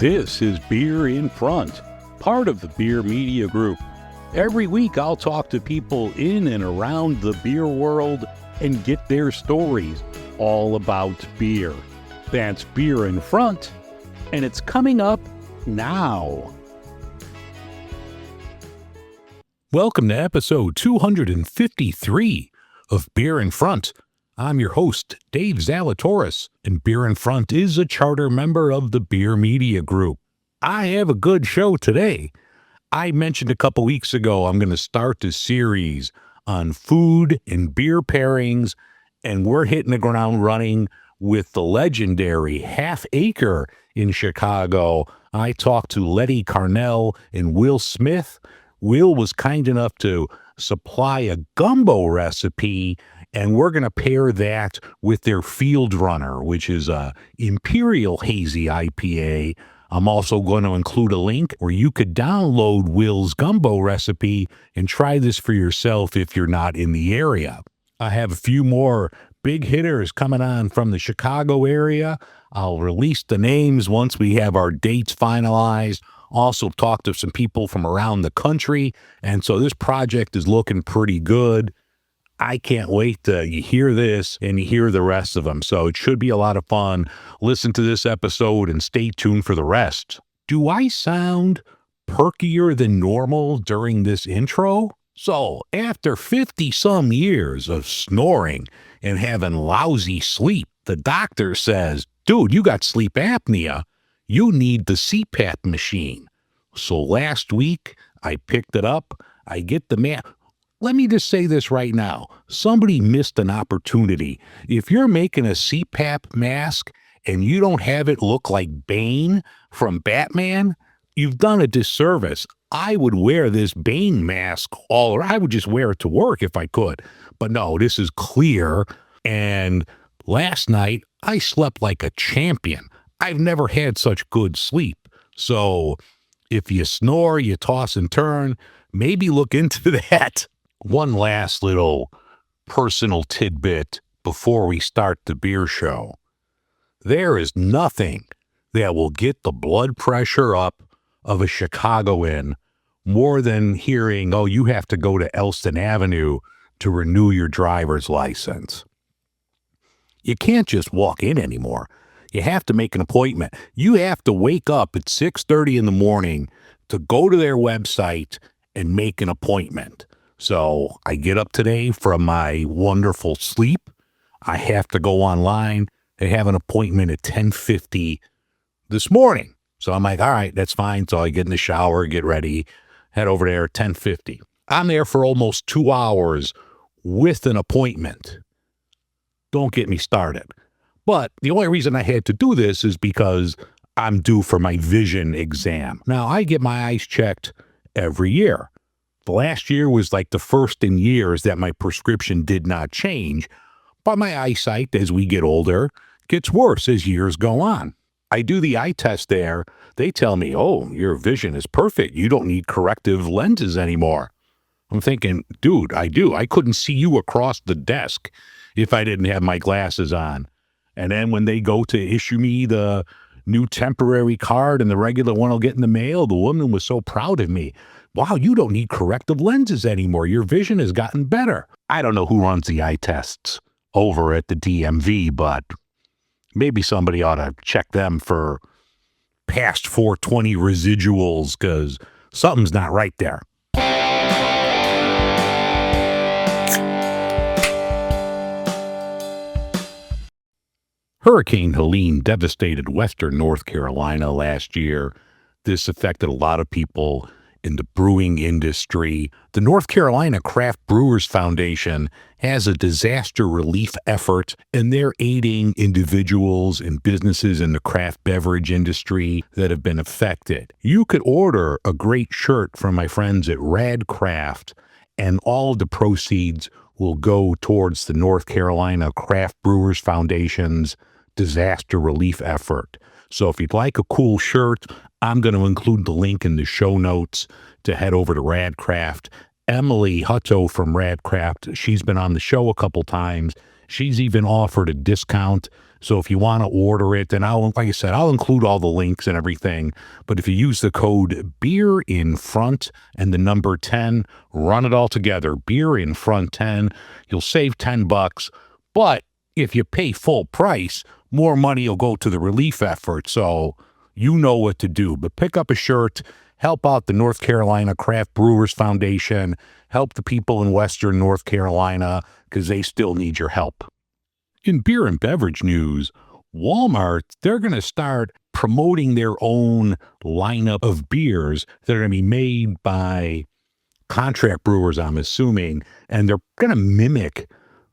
This is Beer in Front, part of the Beer Media Group. Every week I'll talk to people in and around the beer world and get their stories all about beer. That's Beer in Front, and it's coming up now. Welcome to episode 253 of Beer in Front. I'm your host, Dave Zalatoris, and Beer in Front is a charter member of the Beer Media Group. I have a good show today. I mentioned a couple weeks ago I'm going to start a series on food and beer pairings, and we're hitting the ground running with the legendary Half Acre in Chicago. I talked to Lettie and Will Smith. Will was kind enough to supply a gumbo recipe, and we're going to pair that with their Field Runner, which is a Imperial Hazy IPA. I'm also going to include a link where you could download Will's gumbo recipe and try this for yourself if you're not in the area. I have a few more big hitters coming on from the Chicago area. I'll release the names once we have our dates finalized. Also talk to some people from around the country, and so this project is looking pretty good. I can't wait till you hear this and you hear the rest of them, so it should be a lot of fun. Listen to this episode and stay tuned for the rest. Do I sound perkier than normal during this intro? So, after 50-some years of snoring and having lousy sleep, the doctor says, dude, you got sleep apnea. You need the CPAP machine. So last week, I picked it up. I get the Let me just say this right now. Somebody missed an opportunity. If you're making a CPAP mask and you don't have it look like Bane from Batman, you've done a disservice. I would wear this Bane mask I would just wear it to work if I could. But no, this is clear. And last night, I slept like a champion. I've never had such good sleep. So if you snore, you toss and turn, maybe look into that. One last little personal tidbit before we start the beer show. There is nothing that will get the blood pressure up of a Chicagoan more than hearing, oh, you have to go to Elston Avenue to renew your driver's license. You can't just walk in anymore. You have to make an appointment. You have to wake up at 6:30 in the morning to go to their website and make an appointment. So I get up today from my wonderful sleep. I have to go online. They have an appointment at 10:50 this morning. So I'm like, all right, that's fine. So I get in the shower, get ready, head over there at 10:50. I'm there for almost 2 hours with an appointment. Don't get me started. But the only reason I had to do this is because I'm due for my vision exam. Now, I get my eyes checked every year. The last year was like the first in years that my prescription did not change, but my eyesight as we get older gets worse as years go on. I do the eye test there. They tell me, oh, your vision is perfect. You don't need corrective lenses anymore. I'm thinking, dude, I do. I couldn't see you across the desk if I didn't have my glasses on. And then when they go to issue me the new temporary card and the regular one will get in the mail, the woman was so proud of me. Wow, you don't need corrective lenses anymore. Your vision has gotten better. I don't know who runs the eye tests over at the DMV, but maybe somebody ought to check them for past 420 residuals because something's not right there. Hurricane Helene devastated western North Carolina last year. This affected a lot of people in the brewing industry. The North Carolina Craft Brewers Foundation has a disaster relief effort, and they're aiding individuals and businesses in the craft beverage industry that have been affected. You could order a great shirt from my friends at Rad Craft, and all of the proceeds will go towards the North Carolina Craft Brewers Foundation's disaster relief effort. So if you'd like a cool shirt, I'm going to include the link in the show notes to head over to Radcraft. Emily Hutto from Radcraft, she's been on the show a couple times. She's even offered a discount So if you want to order it, then like I said, I'll include all the links and everything. But if you use the code Beer in Front and the number 10, run it all together. Beer in Front 10, you'll save $10. But if you pay full price, more money will go to the relief effort. So you know what to do. But pick up a shirt, help out the North Carolina Craft Brewers Foundation, help the people in Western North Carolina because they still need your help. In beer and beverage news, Walmart, they're going to start promoting their own lineup of beers that are going to be made by contract brewers, I'm assuming, and they're going to mimic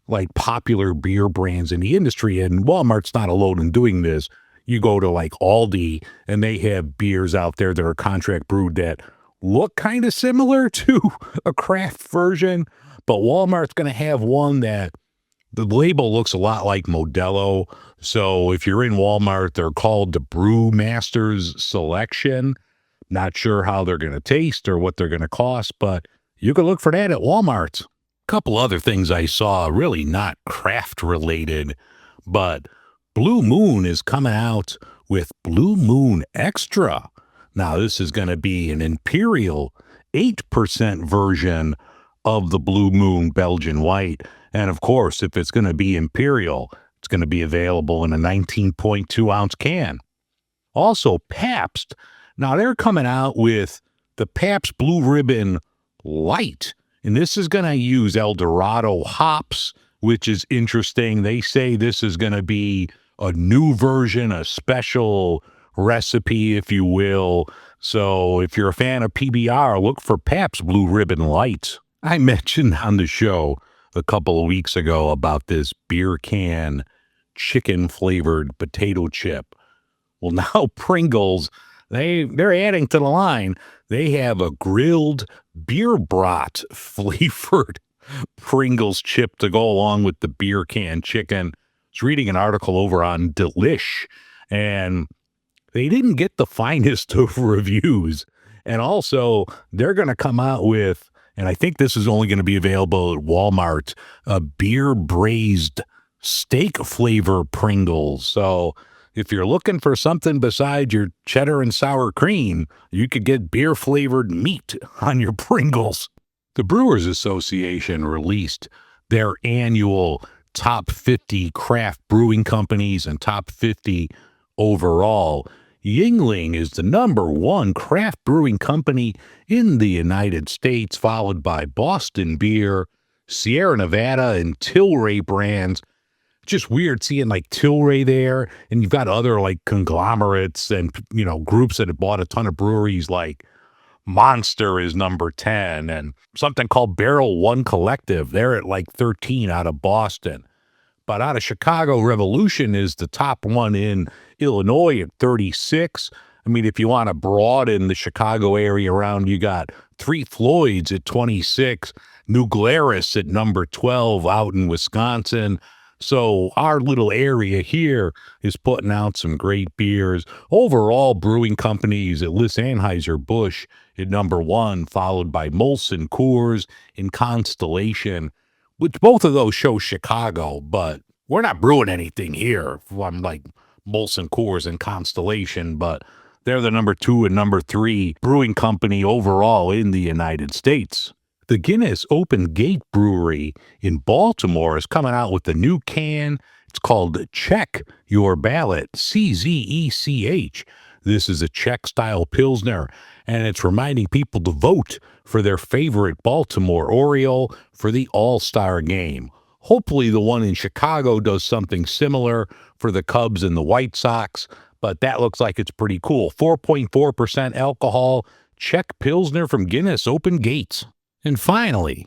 like popular beer brands in the industry. And Walmart's not alone in doing this. You go to like Aldi and they have beers out there that are contract brewed that look kind of similar to a craft version, but Walmart's going to have one that the label looks a lot like Modelo. So if you're in Walmart, they're called the Brewmaster's Selection. Not sure how they're going to taste or what they're going to cost, but you can look for that at Walmart. A couple other things I saw, really not craft related, but Blue Moon is coming out with Blue Moon Extra. Now, this is going to be an Imperial 8% version of the Blue Moon Belgian White. And of course, if it's going to be Imperial, it's going to be available in a 19.2 ounce can. Also, Pabst. Now, they're coming out with the Pabst Blue Ribbon Light. And this is going to use El Dorado hops, which is interesting. They say this is going to be a new version, a special recipe, if you will. So if you're a fan of PBR, look for Pabst Blue Ribbon Light. I mentioned on the show a couple of weeks ago about this beer can chicken flavored potato chip. Well, now Pringles, they're adding to the line. They have a grilled beer brat flavored Pringles chip to go along with the beer can chicken. I was reading an article over on Delish, and they didn't get the finest of reviews. And also, they're going to come out with, and I think this is only going to be available at Walmart, a beer braised steak flavor Pringles. So if you're looking for something besides your cheddar and sour cream, you could get beer flavored meat on your Pringles. The Brewers Association released their annual top 50 craft brewing companies and top 50 overall. Yuengling is the number one craft brewing company in the United States, followed by Boston Beer, Sierra Nevada, and Tilray brands. Just weird seeing like Tilray there, and you've got other like conglomerates and, you know, groups that have bought a ton of breweries, like Monster is number 10, and something called Barrel One Collective. They're at like 13 out of Boston. But out of Chicago, Revolution is the top one in Illinois at 36. I mean, if you want to broaden the Chicago area around, you got Three Floyds at 26, New Glarus at number 12 out in Wisconsin. So our little area here is putting out some great beers. Overall, brewing companies at Anheuser-Busch at number 1, followed by Molson Coors and Constellation, which both of those show Chicago, but we're not brewing anything here. I'm like Molson Coors and Constellation, but they're the number 2 and number 3 brewing company overall in the United States. The Guinness Open Gate Brewery in Baltimore is coming out with a new can. It's called Check Your Ballot, CZECH. This is a Czech-style Pilsner, and it's reminding people to vote for their favorite Baltimore Oriole for the All-Star Game. Hopefully the one in Chicago does something similar for the Cubs and the White Sox, but that looks like it's pretty cool. 4.4% alcohol, Czech Pilsner from Guinness Open Gates. And finally,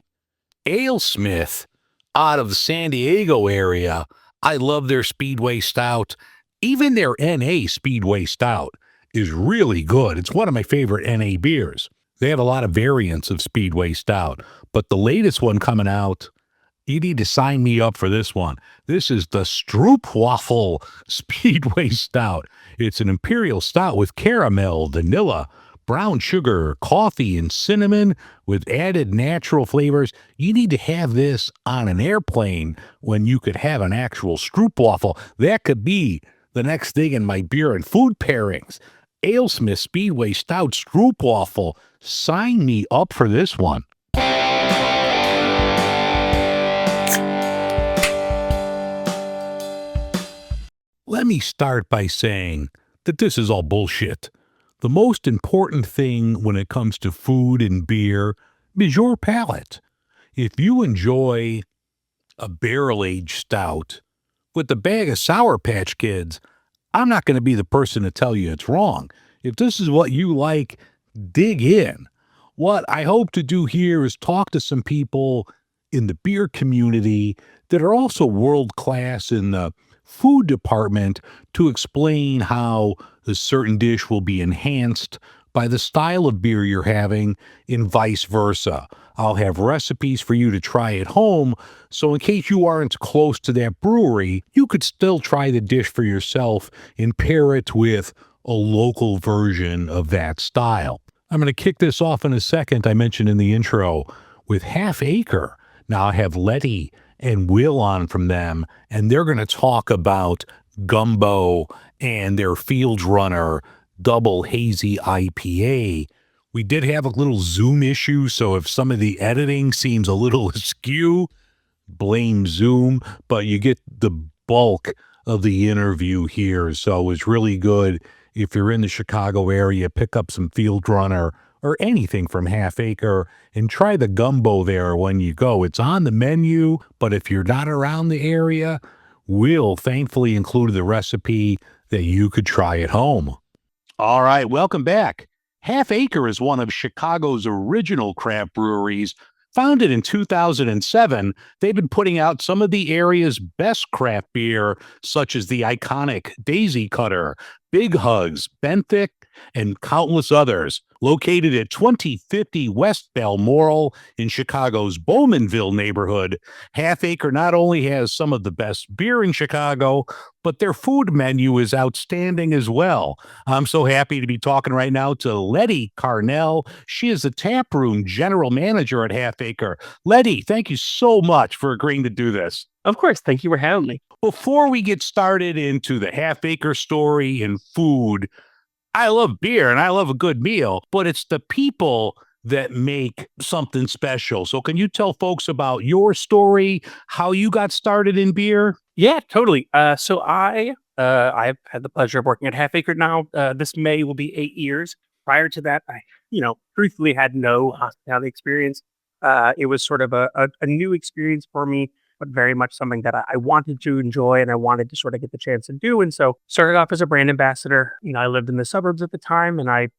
AleSmith out of the San Diego area. I love their Speedway Stout. Even their NA Speedway Stout is really good. It's one of my favorite NA beers. They have a lot of variants of Speedway Stout, but the latest one coming out, you need to sign me up for this one. This is the Stroopwafel Speedway Stout. It's an imperial stout with caramel, vanilla, brown sugar, coffee, and cinnamon with added natural flavors. You need to have this on an airplane when you could have an actual stroopwafel. That could be the next thing in my beer and food pairings. Alesmith Speedway Stout Stroopwafel. Sign me up for this one. Let me start by saying that this is all bullshit. The most important thing when it comes to food and beer is your palate. If you enjoy a barrel-aged stout with a bag of Sour Patch Kids, I'm not going to be the person to tell you it's wrong. If this is what you like, dig in. What I hope to do here is talk to some people in the beer community that are also world-class in the food department to explain how a certain dish will be enhanced by the style of beer you're having and vice versa. I'll have recipes for you to try at home, so in case you aren't close to that brewery, you could still try the dish for yourself and pair it with a local version of that style. I'm going to kick this off in a second, I mentioned in the intro, with Half Acre. Now I have Lettie and Will on from them, and they're going to talk about Gumbo and their Field Runner Double Hazy IPA. We did have a little Zoom issue, so if some of the editing seems a little askew, blame Zoom, but you get the bulk of the interview here, so it's really good. If you're in the Chicago area, pick up some Field Runner or anything from Half Acre and try the Gumbo there when you go. It's on the menu, but if you're not around the area, we'll thankfully include the recipe that you could try at home. All right, welcome back. Half Acre is one of Chicago's original craft breweries. Founded in 2007, they've been putting out some of the area's best craft beer, such as the iconic Daisy Cutter, Big Hugs, Benthic, and countless others. Located at 2050 West Balmoral in Chicago's Bowmanville neighborhood, Half Acre not only has some of the best beer in Chicago, but their food menu is outstanding as well. I'm so happy to be talking right now to Lettie Carnell. She is the taproom general manager at Half Acre. Lettie, thank you so much for agreeing to do this. Of course. Thank you for having me. Before we get started into the Half Acre story and food, I love beer and I love a good meal, but it's the people that make something special. So can you tell folks about your story, how you got started in beer? Yeah, totally. So I've had the pleasure of working at Half Acre now. This May will be 8 years. Prior to that, I truthfully had no hospitality experience. It was sort of a new experience for me, but very much something that I wanted to enjoy and I wanted to sort of get the chance to do. And so started off as a brand ambassador. I lived in the suburbs at the time and I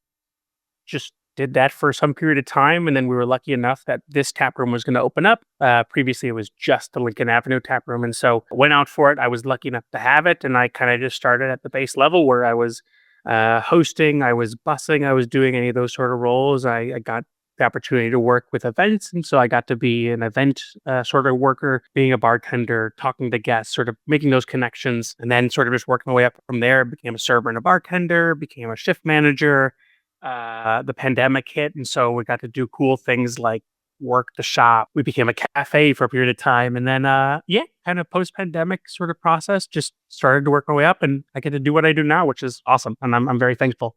just did that for some period of time. And then we were lucky enough that this tap room was going to open up. Previously, it was just the Lincoln Avenue tap room. And so went out for it. I was lucky enough to have it. And I kind of just started at the base level where I was hosting, I was bussing, I was doing any of those sort of roles. I got the opportunity to work with events. And so I got to be an event sort of worker, being a bartender, talking to guests, sort of making those connections, and then sort of just working my way up from there. Became a server and a bartender, became a shift manager. The pandemic hit. And so we got to do cool things like work the shop. We became a cafe for a period of time. And then, kind of post-pandemic sort of process, just started to work my way up and I get to do what I do now, which is awesome. And I'm very thankful.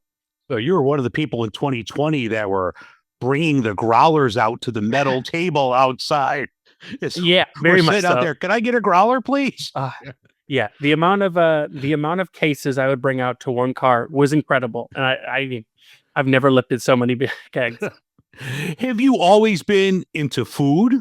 So you were one of the people in 2020 that were bringing the growlers out to the metal table outside. Yeah, very much out there. Can I get a growler, please? Yeah, the amount of cases I would bring out to one car was incredible, and I've never lifted so many big kegs. Have you always been into food?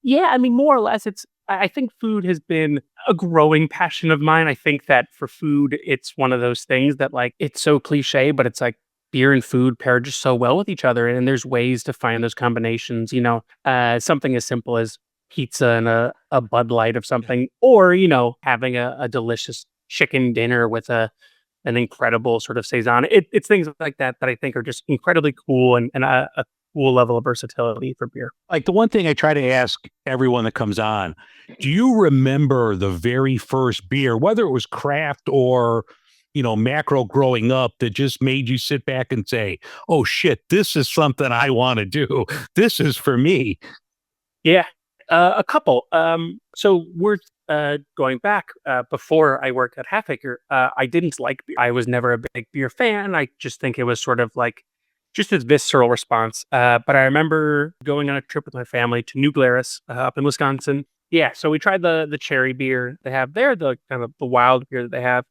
Yeah, I mean, more or less, I think food has been a growing passion of mine. I think that for food, it's one of those things that like it's so cliche, but it's like beer and food pair just so well with each other. And there's ways to find those combinations, something as simple as pizza and a Bud Light of something, or, having a delicious chicken dinner with an incredible sort of Saison. It's things like that I think are just incredibly cool and a cool level of versatility for beer. Like the one thing I try to ask everyone that comes on, do you remember the very first beer, whether it was craft or macro growing up that just made you sit back and say, oh shit, this is something I want to do. This is for me. Yeah, a couple. So we're going back before I worked at Half Acre. I didn't like beer. I was never a big beer fan. I just think it was sort of like just this visceral response. But I remember going on a trip with my family to New Glarus up in Wisconsin. Yeah, so we tried the cherry beer they have there, the kind of the wild beer that they have,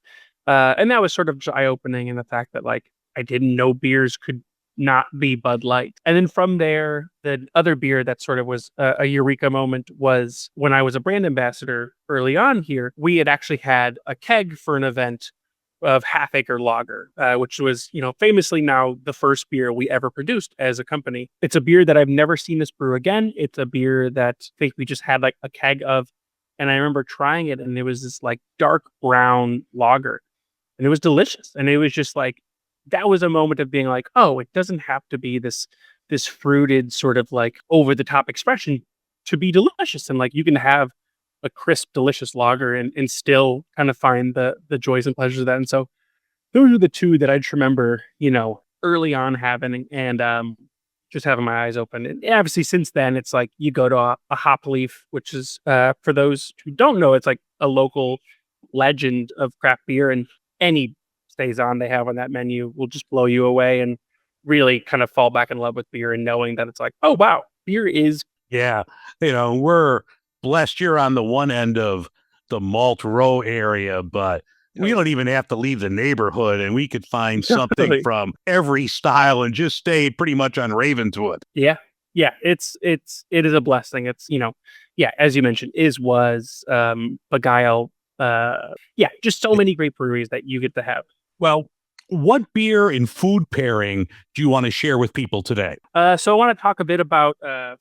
and that was sort of eye opening in the fact that like I didn't know beers could not be Bud Light. And then from there, the other beer that sort of was a eureka moment was when I was a brand ambassador early on here. We had actually had a keg for an event of Half Acre Lager, which was, famously now the first beer we ever produced as a company. It's a beer that I've never seen us brew again. It's a beer that I think we just had like a keg of. And I remember trying it, and it was this like dark brown lager, and it was delicious. And it was just like, that was a moment of being like, oh, it doesn't have to be this fruited sort of like over the top expression to be delicious. And like you can have a crisp, delicious lager and still kind of find the joys and pleasures of that. And so those are the two that I just remember, early on having and just having my eyes open. And obviously since then it's like you go to a Hop Leaf, which is for those who don't know, it's like a local legend of craft beer, and any stays on they have on that menu will just blow you away and really kind of fall back in love with beer and knowing that it's like, oh wow, beer is Yeah. We're blessed you're on the one end of the Malt Row area, but we don't even have to leave the neighborhood and we could find something totally. from every style and just stay pretty much on Ravenswood. Yeah. Yeah, it is a blessing. It's, yeah, as you mentioned, was Beguile, yeah, just so many great breweries that you get to have. Well, what beer and food pairing do you want to share with people today? So I want to talk a bit about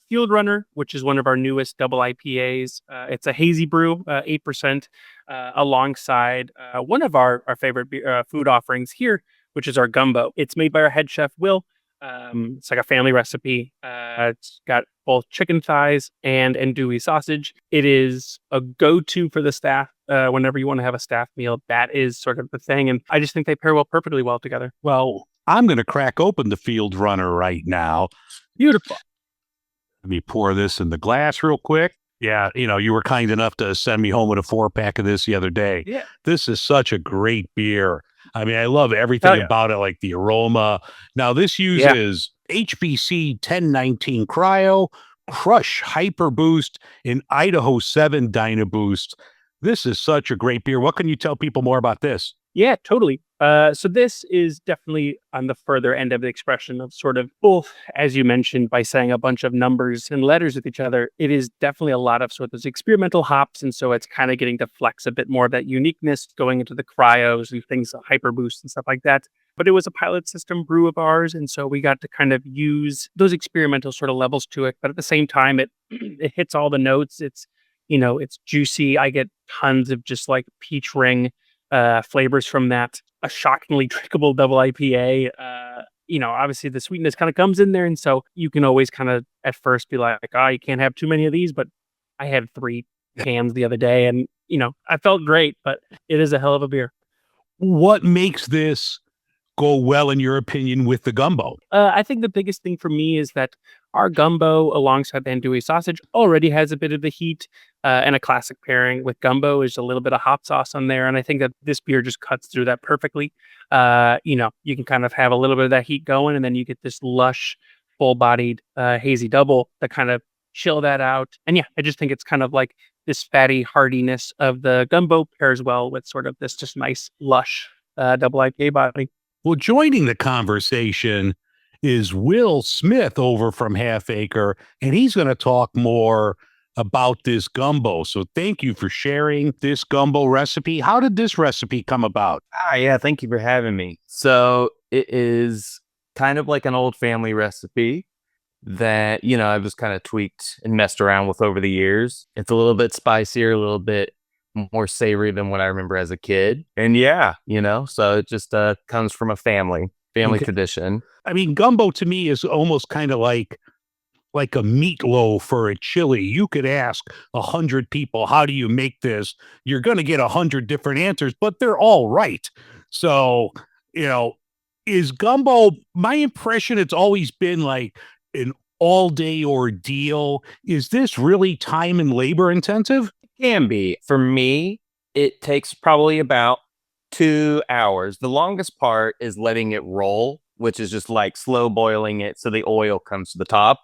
Field Runner, which is one of our newest double IPAs. It's a hazy brew, 8%, alongside one of our favorite food offerings here, which is our gumbo. It's made by our head chef, Will. It's like a family recipe. It's got both chicken thighs and andouille sausage. It is a go-to for the staff. Whenever you want to have a staff meal, that is sort of the thing. And I just think they pair perfectly well together. Well, I'm going to crack open the Field Runner right now. Beautiful. Let me pour this in the glass real quick. Yeah, you were kind enough to send me home with a 4-pack of this the other day. Yeah. This is such a great beer. I mean, I love everything about it, like the aroma. Now, this uses HBC 1019 Cryo, Crush Hyper Boost, and Idaho 7 Dyna Boost. This is such a great beer. What can you tell people more about this? Yeah, totally. So this is definitely on the further end of the expression of sort of both, as you mentioned, by saying a bunch of numbers and letters with each other. It is definitely a lot of sort of those experimental hops, and so it's kind of getting to flex a bit more of that uniqueness going into the cryos and things, hyper boost and stuff like that. But it was a pilot system brew of ours, and so we got to kind of use those experimental sort of levels to it. But at the same time, it it hits all the notes. It's juicy. I get tons of just like peach ring flavors from that. A shockingly drinkable double IPA. Obviously the sweetness kind of comes in there, and so you can always kind of at first be like, oh, you can't have too many of these. But I had 3 cans the other day, and I felt great. But it is a hell of a beer. What makes this go well, in your opinion, with the gumbo? I think the biggest thing for me is that our gumbo, alongside the andouille sausage, already has a bit of the heat, and a classic pairing with gumbo is a little bit of hot sauce on there. And I think that this beer just cuts through that perfectly. You can kind of have a little bit of that heat going, and then you get this lush, full-bodied hazy double that kind of chill that out. And yeah, I just think it's kind of like this fatty hardiness of the gumbo pairs well with sort of this just nice, lush double IPA body. Well, joining the conversation is Will Smith over from Half Acre, and he's going to talk more about this gumbo. So thank you for sharing this gumbo recipe. How did this recipe come about? Yeah, thank you for having me. So it is kind of like an old family recipe that, I've just kind of tweaked and messed around with over the years. It's a little bit spicier, a little bit more savory than what I remember as a kid. And so it just comes from a family tradition. I mean, gumbo to me is almost kind of like a meatloaf or a chili. You could ask 100 people, how do you make this? You're going to get 100 different answers, but they're all right. So, you know, is gumbo, my impression, it's always been like an all day ordeal. Is this really time and labor intensive? Can be. For me, it takes probably about 2 hours. The longest part is letting it roll, which is just like slow boiling it so the oil comes to the top.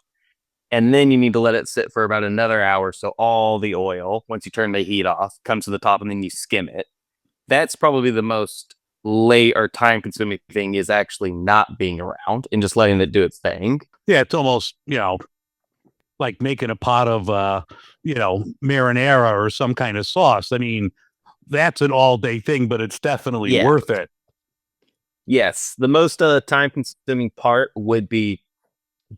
And then you need to let it sit for about another hour. So all the oil, once you turn the heat off, comes to the top and then you skim it. That's probably the most late or time consuming thing is actually not being around and just letting it do its thing. Yeah, it's almost, like making a pot of, marinara or some kind of sauce. I mean, that's an all day thing, but it's definitely Yeah. worth it. Yes. The most time consuming part would be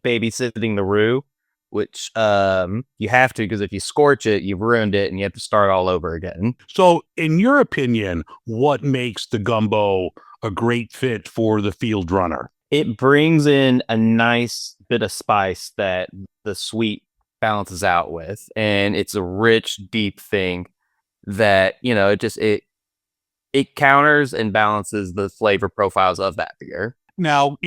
babysitting the roux, which you have to because if you scorch it, you've ruined it and you have to start all over again. So, in your opinion, what makes the gumbo a great fit for the field runner? It brings in a nice bit of spice that the sweet balances out with, and it's a rich, deep thing that it counters and balances the flavor profiles of that beer. Now,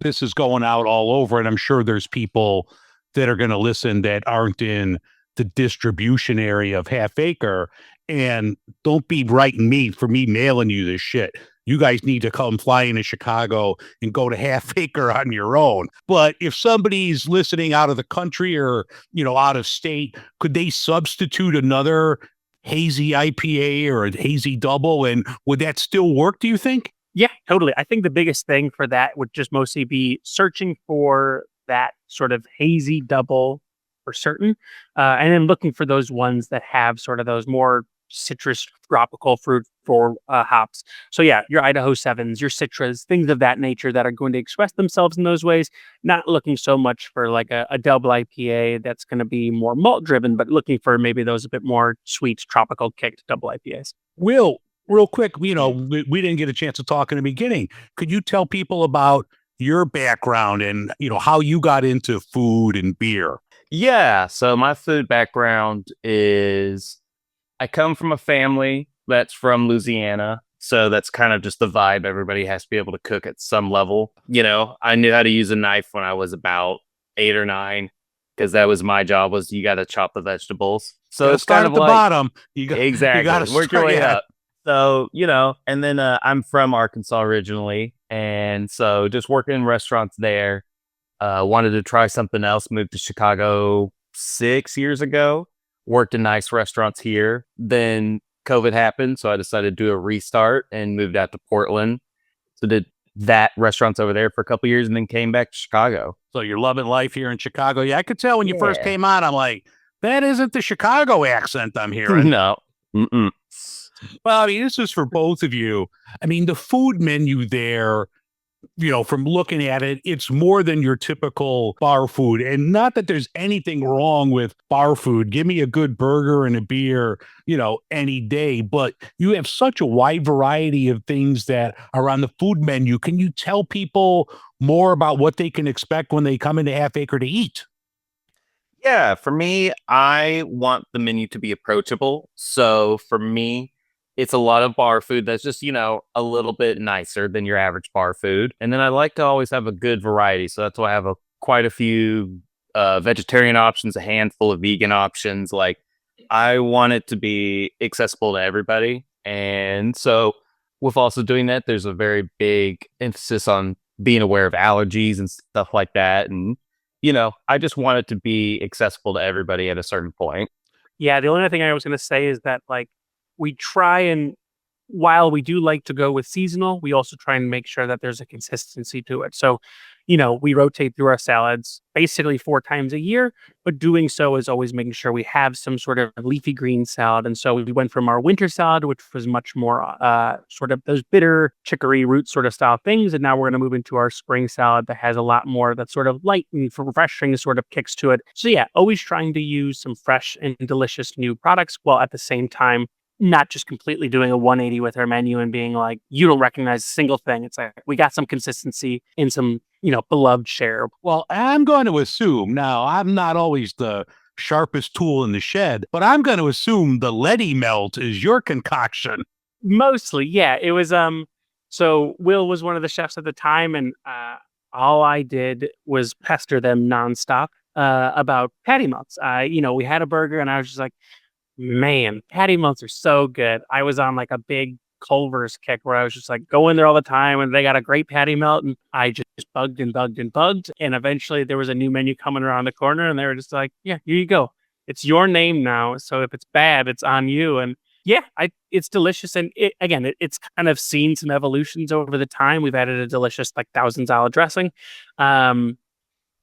this is going out all over, and I'm sure there's people that are going to listen that aren't in the distribution area of Half Acre. And don't be writing me for me mailing you this shit. You guys need to come fly into Chicago and go to Half Acre on your own. But if somebody's listening out of the country or, out of state, could they substitute another hazy IPA or a hazy double? And would that still work, do you think? Yeah, totally. I think the biggest thing for that would just mostly be searching for that sort of hazy double for certain, and then looking for those ones that have sort of those more citrus tropical fruit for hops. So yeah, your Idaho 7s, your Citras, things of that nature that are going to express themselves in those ways, not looking so much for like a double IPA that's going to be more malt driven, but looking for maybe those a bit more sweet, tropical kicked double IPAs. Will, real quick, we didn't get a chance to talk in the beginning. Could you tell people about your background and, how you got into food and beer? Yeah. So my food background is I come from a family that's from Louisiana. So that's kind of just the vibe. Everybody has to be able to cook at some level. I knew how to use a knife when I was about 8 or 9 because that was my job was you got to chop the vegetables. So it's kind start of at the like bottom. exactly You got to work your way yeah. up. So, and then I'm from Arkansas originally. And so just working in restaurants there, wanted to try something else, moved to Chicago 6 years ago, worked in nice restaurants here. Then COVID happened. So I decided to do a restart and moved out to Portland. So did that restaurants over there for a couple years and then came back to Chicago. So you're loving life here in Chicago. Yeah, I could tell when you first Yeah. came on, I'm like, that isn't the Chicago accent I'm hearing. No. Mm-mm. Well, I mean, this is for both of you. I mean, the food menu there, from looking at it, it's more than your typical bar food. And not that there's anything wrong with bar food. Give me a good burger and a beer, any day. But you have such a wide variety of things that are on the food menu. Can you tell people more about what they can expect when they come into Half Acre to eat? Yeah, for me, I want the menu to be approachable. So for me, it's a lot of bar food that's just, a little bit nicer than your average bar food. And then I like to always have a good variety. So that's why I have quite a few vegetarian options, a handful of vegan options. Like I want it to be accessible to everybody. And so with also doing that, there's a very big emphasis on being aware of allergies and stuff like that. And I just want it to be accessible to everybody at a certain point. Yeah, the only other thing I was going to say is that like we try and while we do like to go with seasonal, we also try and make sure that there's a consistency to it. So, we rotate through our salads basically 4 times a year, but doing so is always making sure we have some sort of leafy green salad. And so we went from our winter salad, which was much more sort of those bitter chicory root sort of style things. And now we're going to move into our spring salad that has a lot more that sort of light and refreshing sort of kicks to it. So yeah, always trying to use some fresh and delicious new products while at the same time not just completely doing a 180 with our menu and being like, you don't recognize a single thing. It's like we got some consistency in some, beloved share. Well, I'm going to assume now, I'm not always the sharpest tool in the shed, but I'm going to assume the Lettie melt is your concoction. Mostly, yeah. It was so Will was one of the chefs at the time, and all I did was pester them nonstop about patty melts. We had a burger, and I was just like, man, patty melts are so good. I was on like a big Culver's kick where I was just like going there all the time, and they got a great patty melt, and I just bugged and bugged and bugged, and eventually there was a new menu coming around the corner, and they were just like, "Yeah, here you go. It's your name now. So if it's bad, it's on you." And yeah, it's delicious, and it's kind of seen some evolutions over the time. We've added a delicious like $1,000 dressing. Um,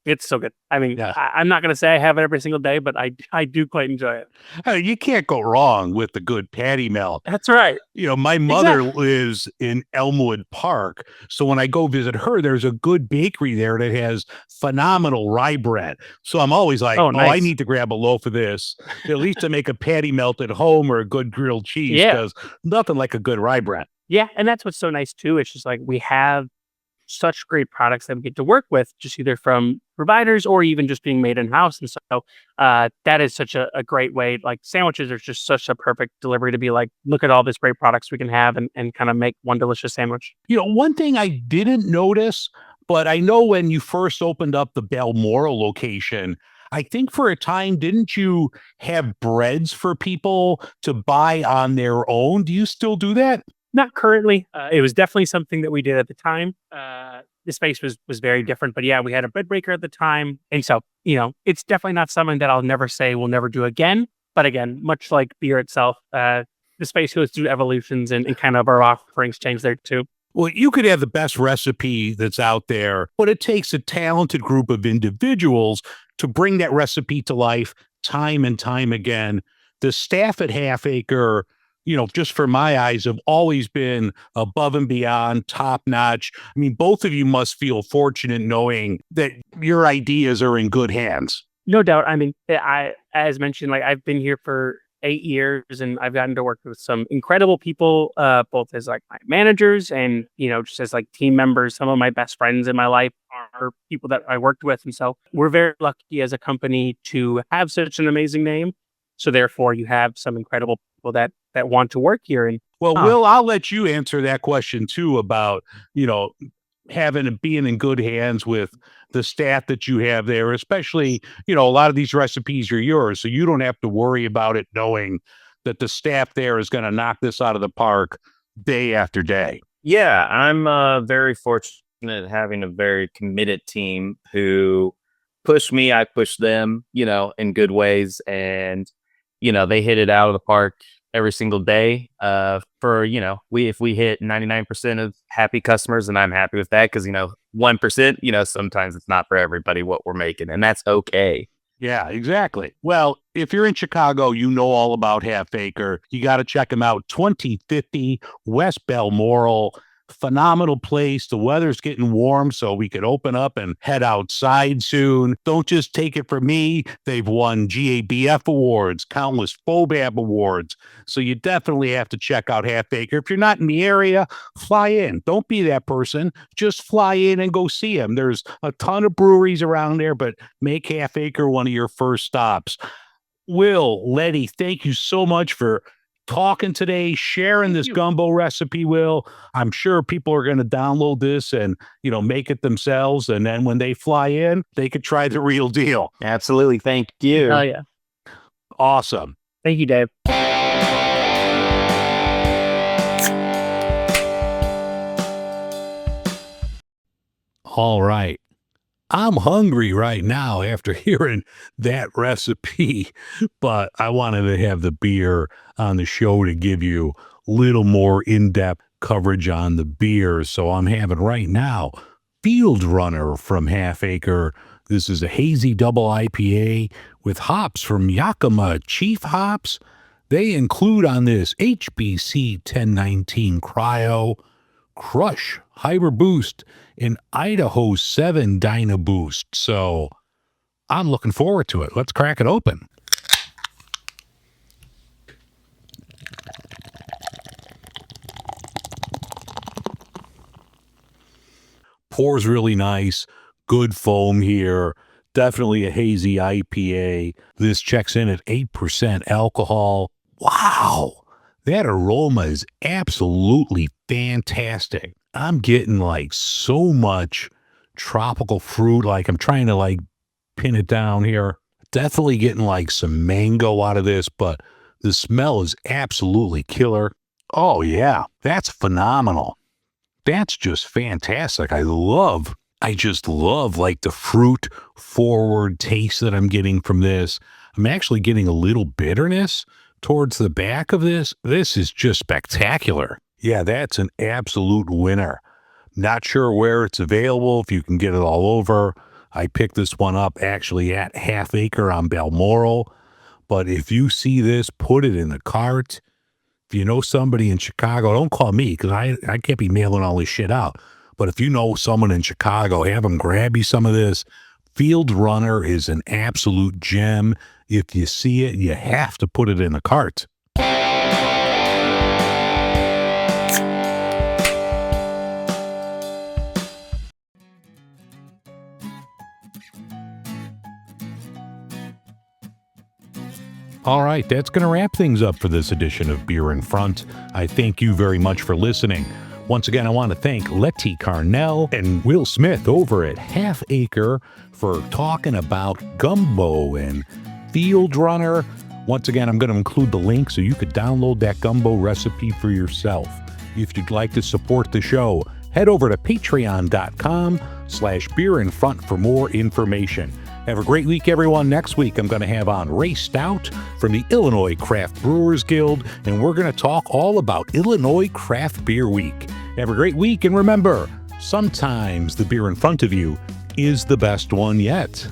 it's so good. I mean, Yeah. I'm not gonna say I have it every single day, but I do quite enjoy it. You can't go wrong with the good patty melt. That's right. My mother Exactly. lives in Elmwood Park. So when I go visit her, there's a good bakery there that has phenomenal rye bread. So I'm always like, Oh, oh, I nice. need to grab a loaf of this, at least to make a patty melt at home or a good grilled cheese, Yeah. because nothing like a good rye bread. Yeah, and that's what's so nice too. It's just like we have such great products that we get to work with, just either from providers or even just being made in house. And so that is such a great way. Like sandwiches are just such a perfect delivery to be like, look at all these great products we can have and kind of make one delicious sandwich. One thing I didn't notice, but I know when you first opened up the Balmoral location, I think for a time, didn't you have breads for people to buy on their own? Do you still do that? Not currently. It was definitely something that we did at the time. The space was very different, but yeah, we had a bread breaker at the time, and so it's definitely not something that I'll never say we'll never do again. But again, much like beer itself, the space goes through evolutions, and kind of our offerings change there too. Well, you could have the best recipe that's out there, but it takes a talented group of individuals to bring that recipe to life time and time again. The staff at Half Acre, just for my eyes, have always been above and beyond, top notch. I mean, both of you must feel fortunate knowing that your ideas are in good hands. No doubt. I mean, as mentioned, like I've been here for 8 years, and I've gotten to work with some incredible people, both as like my managers and just as like team members. Some of my best friends in my life are people that I worked with, and so we're very lucky as a company to have such an amazing name. So therefore, you have some incredible people that want to work here. And Well, uh, Will, I'll let you answer that question too about, having and being in good hands with the staff that you have there, especially, a lot of these recipes are yours. So you don't have to worry about it knowing that the staff there is going to knock this out of the park day after day. Yeah, I'm very fortunate having a very committed team who push me, I push them, in good ways. And, they hit it out of the park every single day. For, if we hit 99% of happy customers, and I'm happy with that because, 1%, sometimes it's not for everybody what we're making, and that's okay. Yeah, exactly. Well, if you're in Chicago, you know all about Half Acre. You got to check them out. 2050 West Balmoral. Phenomenal place. The weather's getting warm, so we could open up and head outside soon. Don't just take it from me. They've won GABF awards, countless FOBAB awards. So you definitely have to check out Half Acre. If you're not in the area, fly in. Don't be that person. Just fly in and go see them. There's a ton of breweries around there, but make Half Acre one of your first stops. Will, Letty, thank you so much for talking today, sharing thank this you. gumbo recipe, Will. I'm sure people are going to download this and, make it themselves. And then when they fly in, they could try the real deal. Absolutely. Thank Hell you. yeah. Awesome. Thank you, Dave. All right. I'm hungry right now after hearing that recipe, but I wanted to have the beer on the show to give you a little more in-depth coverage on the beer. So I'm having right now Field Runner from Half Acre. This is a hazy double IPA with hops from Yakima Chief Hops. They include on this HBC 1019 Cryo, Crush, Hyper Boost, and Idaho 7 Dyna Boost. So I'm looking forward to it. Let's crack it open. Pours really nice. Good foam here. Definitely a hazy IPA. This checks in at 8% alcohol. Wow. That aroma is absolutely fantastic. I'm getting like so much tropical fruit. Like I'm trying to like pin it down here. Definitely getting like some mango out of this, but the smell is absolutely killer. Oh yeah, that's phenomenal. That's just fantastic. I just love like the fruit forward taste that I'm getting from this. I'm actually getting a little bitterness towards the back of this. This is just spectacular. Yeah, that's an absolute winner. Not sure where it's available, if you can get it all over. I picked this one up actually at Half Acre on Balmoral. But if you see this, put it in the cart. If you know somebody in Chicago, don't call me because I can't be mailing all this shit out. But if you know someone in Chicago, have them grab you some of this. Field Runner is an absolute gem. If you see it, you have to put it in the cart. All right, that's going to wrap things up for this edition of Beer in Front. I thank you very much for listening. Once again, I want to thank Lettie Carnell and Will Smith over at Half Acre for talking about Gumbo and Field Runner. Once again, I'm going to include the link so you could download that Gumbo recipe for yourself. If you'd like to support the show, head over to patreon.com/beerinfront for more information. Have a great week, everyone. Next week, I'm going to have on Ray Stout from the Illinois Craft Brewers Guild, and we're going to talk all about Illinois Craft Beer Week. Have a great week, and remember, sometimes the beer in front of you is the best one yet.